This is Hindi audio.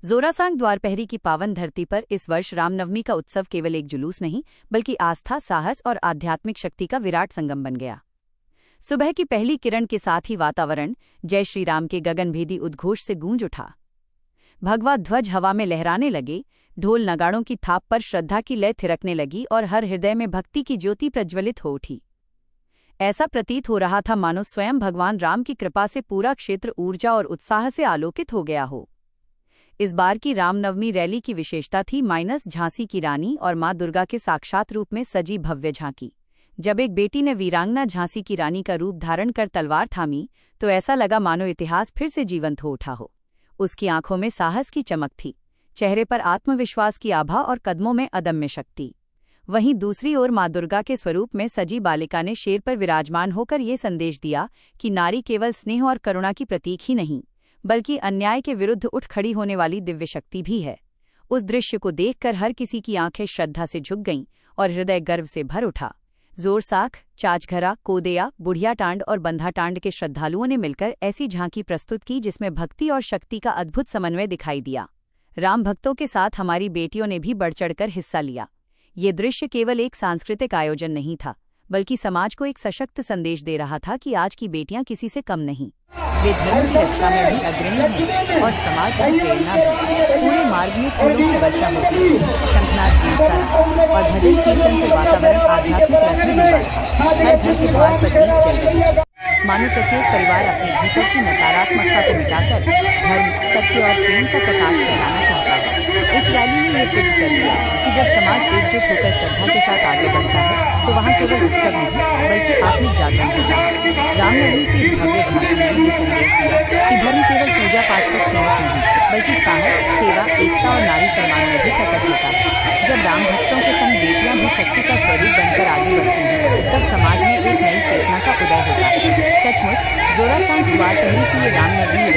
जोरासांग द्वारपहरी की पावन धरती पर इस वर्ष रामनवमी का उत्सव केवल एक जुलूस नहीं बल्कि आस्था, साहस और आध्यात्मिक शक्ति का विराट संगम बन गया। सुबह की पहली किरण के साथ ही वातावरण जय श्री राम के गगनभेदी उद्घोष से गूंज उठा। भगवा ध्वज हवा में लहराने लगे, ढोल नगाड़ों की थाप पर श्रद्धा की लय थिरकने लगी और हर हृदय में भक्ति की ज्योति प्रज्वलित हो उठी। ऐसा प्रतीत हो रहा था मानो स्वयं भगवान राम की कृपा से पूरा क्षेत्र ऊर्जा और उत्साह से आलोकित हो गया हो। इस बार की रामनवमी रैली की विशेषता थी झांसी की रानी और मां दुर्गा के साक्षात रूप में सजी भव्य झांकी। जब एक बेटी ने वीरांगना झांसी की रानी का रूप धारण कर तलवार थामी तो ऐसा लगा मानो इतिहास फिर से जीवंत हो उठा हो। उसकी आंखों में साहस की चमक थी, चेहरे पर आत्मविश्वास की आभा और कदमों में अदम्य शक्ति। वहीं दूसरी ओर मां दुर्गा के स्वरूप में सजी बालिका ने शेर पर विराजमान होकर ये संदेश दिया कि नारी केवल स्नेह और करुणा की प्रतीक ही नहीं बल्कि अन्याय के विरुद्ध उठ खड़ी होने वाली दिव्य शक्ति भी है। उस दृश्य को देखकर हर किसी की आंखें श्रद्धा से झुक गईं और हृदय गर्व से भर उठा। जोरसाख, चाचघरा, कोदेया, बुढ़िया टांड और बंधा टांड के श्रद्धालुओं ने मिलकर ऐसी झांकी प्रस्तुत की जिसमें भक्ति और शक्ति का अद्भुत समन्वय दिखाई दिया। राम भक्तों के साथ हमारी बेटियों ने भी बढ़ चढ़कर हिस्सा लिया। ये दृश्य केवल एक सांस्कृतिक आयोजन नहीं था बल्कि समाज को एक सशक्त संदेश दे रहा था कि आज की बेटियां किसी से कम नहीं, वे धर्म की रक्षा में भी अग्रणी हैं और समाज की प्रेरणा भी। पूरे मार्ग में फूलों की वर्षा होती रही, शंखनाद गूंजता रहा और भजन कीर्तन से वातावरण आध्यात्मिक रस में डूबा रहा। हर घर के द्वार पर दीप जल रहे थे, मानो प्रत्येक परिवार अपने भीतर की नकारात्मकता को मिटाकर धर्म, सत्य और प्रेम का प्रकाश फैलाना चाहता है। इस रैली ने यह सिद्ध कर दिया कि जब समाज एकजुट होकर श्रद्धा के साथ आगे बढ़ता है तो वहाँ केवल उत्सव नहीं बल्कि आत्मिक जागरण होता है। रामनवमी की इस भव्य झांकी ने यह संदेश दिया कि धर्म केवल पूजा पाठ तक सीमित नहीं बल्कि साहस, सेवा, एकता और नारी सम्मान में भी प्रकट होता है। जब राम भक्तों के संग बेटियां भी शक्ति का स्वरूप बनकर आगे बढ़ती हैं तब समाज में एक नई चेतना का उदय होता है। सचमुच जोरासांग द्वारपहरी की ये रामनवमी